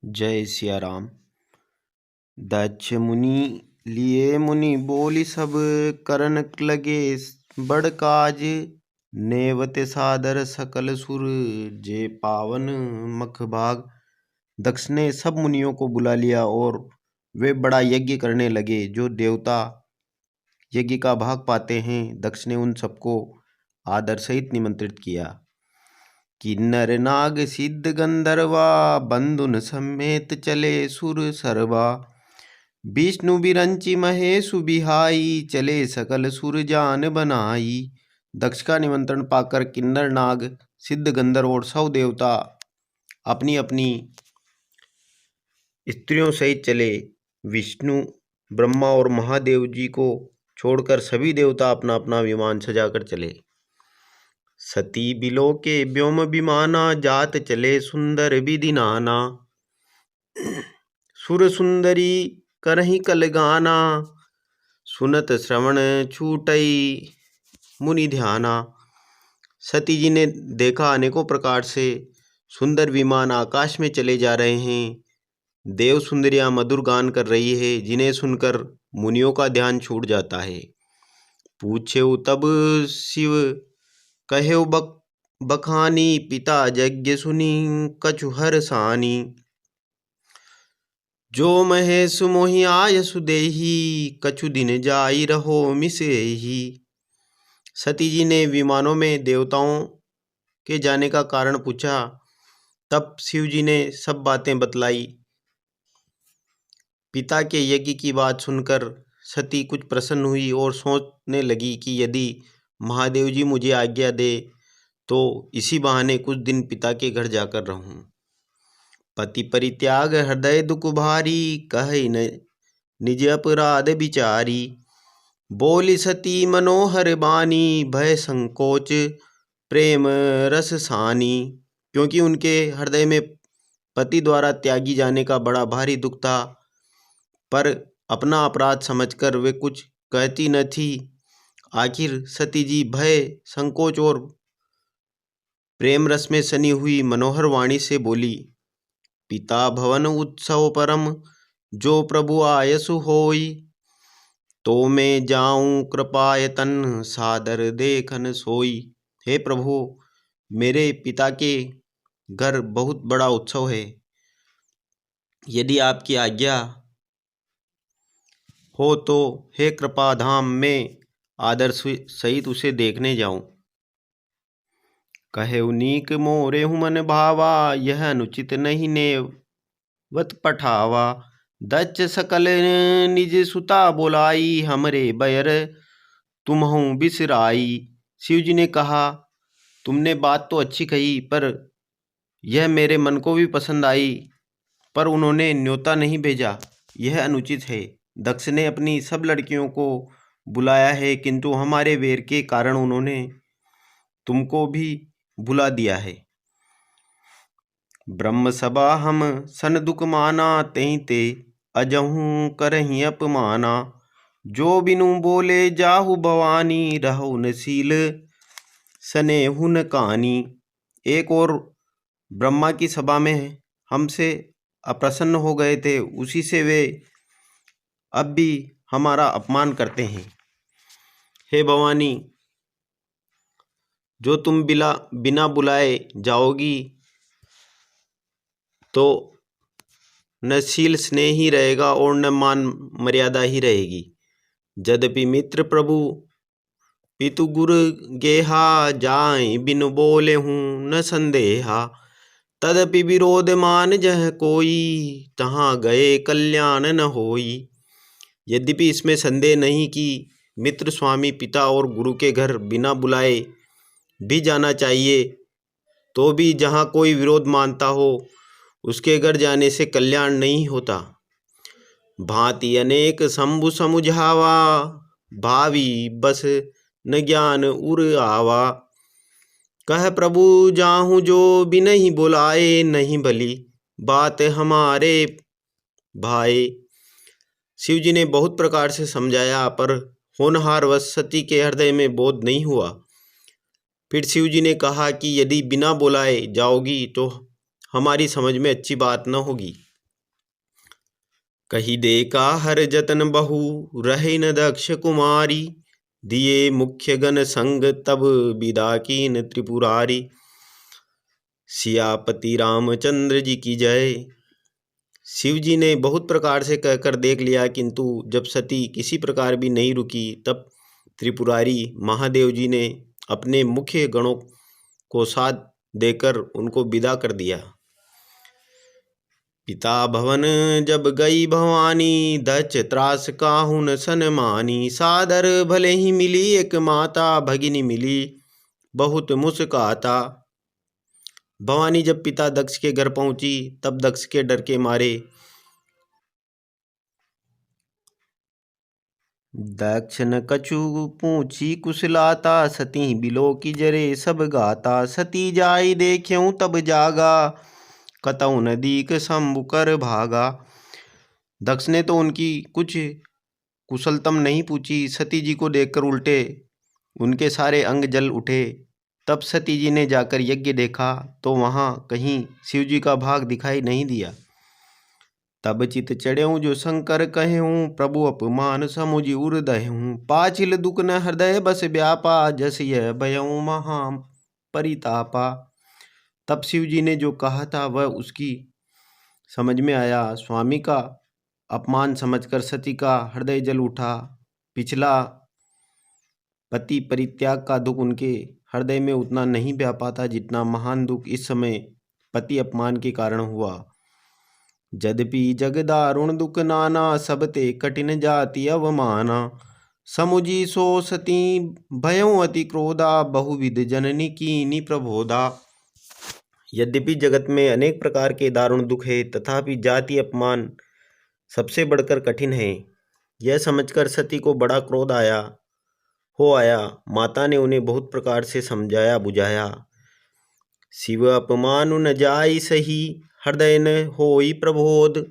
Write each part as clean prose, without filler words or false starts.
जय सिया राम। दक्ष मुनि लिए मुनि बोली सब करन लगे बड़ काज। नेवत सादर सकल सुर जे पावन मख भाग। दक्ष ने सब मुनियों को बुला लिया और वे बड़ा यज्ञ करने लगे। जो देवता यज्ञ का भाग पाते हैं, दक्ष ने उन सबको आदर सहित निमंत्रित किया। किन्नर नाग सिद्ध गंधर्वा बंधुन समेत चले सुर सरवा। विष्णु बिरंची महेशु बिहाई चले सकल सुर जान बनाई। दक्ष का निमंत्रण पाकर किन्नर नाग सिद्ध गंधर्व और सौ देवता अपनी अपनी स्त्रियों सहित चले। विष्णु ब्रह्मा और महादेव जी को छोड़कर सभी देवता अपना अपना विमान सजाकर चले। सती बिलो के व्योम विमाना जात चले सुंदर विधि नाना। सुर सुंदरी करही कल गाना सुनत श्रवण छूटई मुनि ध्याना। सती जी ने देखा अनेकों प्रकार से सुंदर विमान आकाश में चले जा रहे हैं। देव सुंदरियां मधुर गान कर रही है, जिन्हें सुनकर मुनियों का ध्यान छूट जाता है। पूछे तब शिव कहे बखानी पिता यज्ञ सुनी कछु हर सानी। जो महेश मोहि आय सुदेही कछु दिन जाई रहो मिसेही। सती जी ने विमानों में देवताओं के जाने का कारण पूछा। तब शिव जी ने सब बातें बतलाई। पिता के यज्ञ की बात सुनकर सती कुछ प्रसन्न हुई और सोचने लगी कि यदि महादेव जी मुझे आज्ञा दे तो इसी बहाने कुछ दिन पिता के घर जाकर रहूं। पति परित्याग हृदय दुख भारी कहे न निज अपराध बिचारी। बोली सती मनोहर बानी भय संकोच प्रेम रस सानी। क्योंकि उनके हृदय में पति द्वारा त्यागी जाने का बड़ा भारी दुख था, पर अपना अपराध समझकर वे कुछ कहती न थी। आखिर सती जी भय संकोच और प्रेम रस में सनी हुई मनोहर वाणी से बोली। पिता भवन उत्सव परम जो प्रभु आयसु होई। तो मैं जाऊं कृपायतन सादर देखन सोई। हे प्रभु, मेरे पिता के घर बहुत बड़ा उत्सव है। यदि आपकी आज्ञा हो तो हे कृपा धाम में आदर सहित उसे देखने जाऊं। कहे उनीक मोरे हुमन भावा यह अनुचित नहीं नेवत पठावा। दच्च सकल निज सुता बोलाई हमरे बैर तुम्हु बिसराई। शिव जी ने कहा, तुमने बात तो अच्छी कही, पर यह मेरे मन को भी पसंद आई, पर उन्होंने न्योता नहीं भेजा, यह अनुचित है। दक्ष ने अपनी सब लड़कियों को बुलाया है, किंतु हमारे वेर के कारण उन्होंने तुमको भी बुला दिया है। ब्रह्म सभा हम सन दुख माना तेहि ते अजहूं करही अपमाना। जो बिनु बोले जाहु भवानी रहु नशील सनेहु न कानी। एक और ब्रह्मा की सभा में हमसे अप्रसन्न हो गए थे, उसी से वे अब भी हमारा अपमान करते हैं। हे भवानी, जो तुम बिना बुलाए जाओगी तो न शील स्नेह ही रहेगा और न मान मर्यादा ही रहेगी। यद्यपि मित्र प्रभु पितु गुरु गेहा जाए बिनु बोले हूँ न संदेहा। तदपि विरोध मान जह कोई तहाँ गए कल्याण न होई। यद्यपि इसमें संदेह नहीं कि मित्र स्वामी पिता और गुरु के घर बिना बुलाए भी जाना चाहिए, तो भी जहाँ कोई विरोध मानता हो उसके घर जाने से कल्याण नहीं होता। भांति अनेक शंभु समुझावा भावी बस न ज्ञान उर आवा। कह प्रभु जाहूँ जो बिनहि बुलाए नहीं भली बात हमारे भाई। शिव जी ने बहुत प्रकार से समझाया, पर होनहार वश सती के हृदय में बोध नहीं हुआ। फिर शिव जी ने कहा कि यदि बिना बुलाए जाओगी तो हमारी समझ में अच्छी बात न होगी। कही देखा हर जतन बहु रहे न दक्ष कुमारी, दिए मुख्य गण संग तब विदा कीन त्रिपुरारी। सियापति रामचंद्र जी की जय। शिव जी ने बहुत प्रकार से कहकर देख लिया, किंतु जब सती किसी प्रकार भी नहीं रुकी, तब त्रिपुरारी महादेव जी ने अपने मुख्य गणों को साथ देकर उनको विदा कर दिया। पिता भवन जब गई भवानी, दच त्रास काहुन सनमानी। सादर भले ही मिली एक माता, भगिनी मिली बहुत मुस्काता। भवानी जब पिता दक्ष के घर पहुंची, तब दक्ष के डर के मारे दक्ष न कछु पूछी कुशलाता, सती बिलो की जरे सब गाता। सती जाई देख्यूं तब जागा, कतौ नदीक शंभु कर भागा। दक्ष ने तो उनकी कुछ कुशलतम नहीं पूछी, सती जी को देखकर उल्टे उनके सारे अंग जल उठे। तब सती जी ने जाकर यज्ञ देखा, तो वहाँ कहीं शिव जी का भाग दिखाई नहीं दिया। तब चित चढ़्यूं जो शंकर कहूँ, प्रभु अपमान समुझ उर दहूँ। पाछिल दुख न हृदय बस व्यापा, जस यह भयऊं महा परितापा। तब शिव जी ने जो कहा था वह उसकी समझ में आया। स्वामी का अपमान समझकर सती का हृदय जल उठा। पिछला पति परित्याग का दुख उनके हृदय में उतना नहीं व्यापा था जितना महान दुख इस समय पति अपमान के कारण हुआ। यद्यपि जग दारुण दुख नाना, सब ते कठिन जाति अवमाना। समुझी सो सती भयों अति क्रोधा, बहुविध जननी कीनी प्रबोधा। यद्यपि जगत में अनेक प्रकार के दारुण दुख है, तथापि जाति अपमान सबसे बढ़कर कठिन है। यह समझकर सती को बड़ा क्रोध आया। माता ने उन्हें बहुत प्रकार से समझाया बुझाया। शिव अपमानु न जाई सही, हृदय न होई प्रबोध।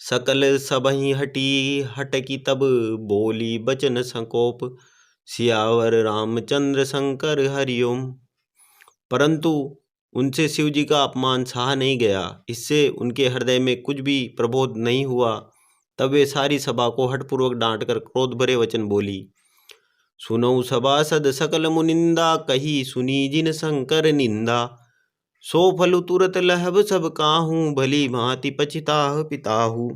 सकल सबहि हटी हटकी तब, बोली बचन संकोप। सियावर रामचंद्र शंकर हरिओम। परंतु उनसे शिव जी का अपमान सहा नहीं गया, इससे उनके हृदय में कुछ भी प्रबोध नहीं हुआ। तब वे सारी सभा को हठपूर्वक डांटकर क्रोध भरे वचन बोली। सुनौ सभासद सकल मुनिंदा, कही सुनी जिन शंकर निंदा। सो फलु तुरत लहब सब काहू, भली भांति पछिताह पिताहू।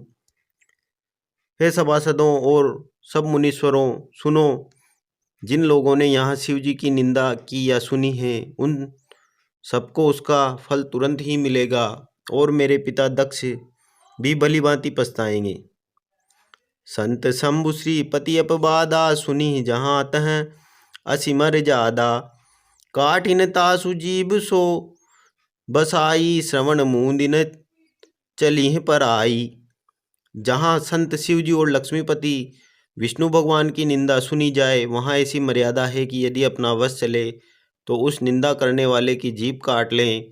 हे सभासदों और सब मुनीश्वरों, सुनो, जिन लोगों ने यहाँ शिव जी की निंदा की या सुनी है, उन सबको उसका फल तुरंत ही मिलेगा, और मेरे पिता दक्ष भी भली भांति पछताएंगे। संत शंभु श्रीपति अपबादा, सुनी जहाँ तह असिमर जादा। काठिन तासु जीव सो बसाई, श्रवण मूंदिन चलीह पर आई। जहाँ संत शिव जी और लक्ष्मीपति विष्णु भगवान की निंदा सुनी जाए, वहाँ ऐसी मर्यादा है कि यदि अपना वश चले तो उस निंदा करने वाले की जीभ काट लें,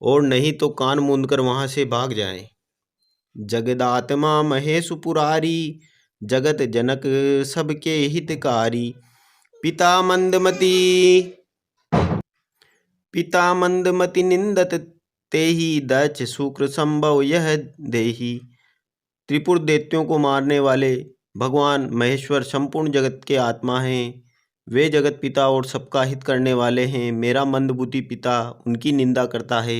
और नहीं तो कान मूंदकर वहाँ से भाग जाएं। जगदात्मा महेश पुरारी, जगत जनक सबके हितकारी। पिता मंदमति निंदत तेहि, दक्ष शुक्र संभव यह देही। त्रिपुर दैत्यों को मारने वाले भगवान महेश्वर संपूर्ण जगत के आत्मा हैं। वे जगत पिता और सबका हित करने वाले हैं। मेरा मंदबुद्धि पिता उनकी निंदा करता है,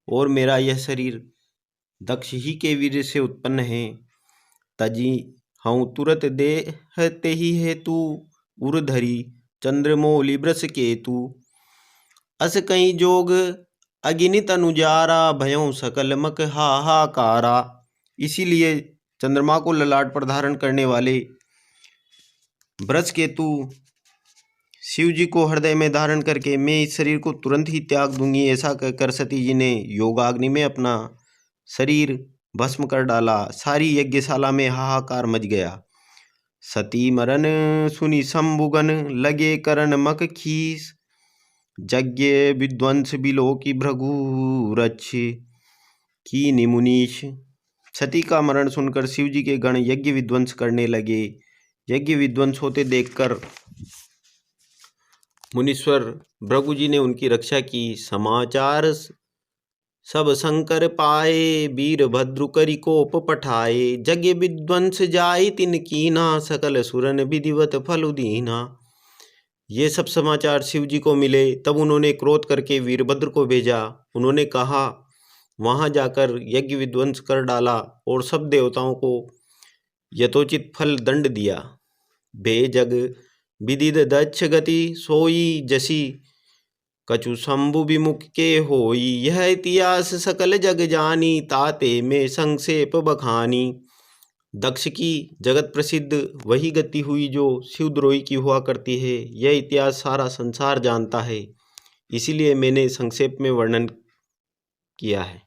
और मेरा यह शरीर दक्ष ही के वीर से उत्पन्न है। तजी हऊँ तुरत देह तेहि हेतु, उरधरी चंद्रमौलि वृष केतु। अस कहीं जोग अगिनित अनुजारा, भयों सकल मक हाहाकारा। इसीलिए चंद्रमा को ललाट पर धारण करने वाले वृष केतु शिव जी को हृदय में धारण करके मैं इस शरीर को तुरंत ही त्याग दूंगी, ऐसा कहकर सती जी ने योगाग्नि में अपना शरीर भस्म कर डाला। सारी यज्ञशाला में हाहाकार मच गया। सती मरन सुनी शंभुगन, लगे करण मक खीस। यज्ञ विध्वंस बिलो की भृगु, रक्ष की निमुनीश। सती का मरण सुनकर शिव जी के गण यज्ञ विध्वंस करने लगे। यज्ञ विध्वंस होते देखकर मुनीश्वर भृगु जी ने उनकी रक्षा की। समाचार सब शंकर पाए, वीरभद्र करि कोप पठाए। यज्ञ विध्वंस जाय तिन कीना, सकल सुरन विधिवत फल दीना। ये सब समाचार शिव जी को मिले। तब उन्होंने क्रोध करके वीरभद्र को भेजा। उन्होंने कहा वहां जाकर यज्ञ विध्वंस कर डाला और सब देवताओं को यथोचित फल दंड दिया। बे जग विदित दक्ष गति, सोई जसी कछु शंभु विमुख के होई। यह इतिहास सकल जग जानी, ताते में संक्षेप बखानी। दक्ष की जगत प्रसिद्ध वही गति हुई जो शिवद्रोही की हुआ करती है। यह इतिहास सारा संसार जानता है, इसीलिए मैंने संक्षेप में वर्णन किया है।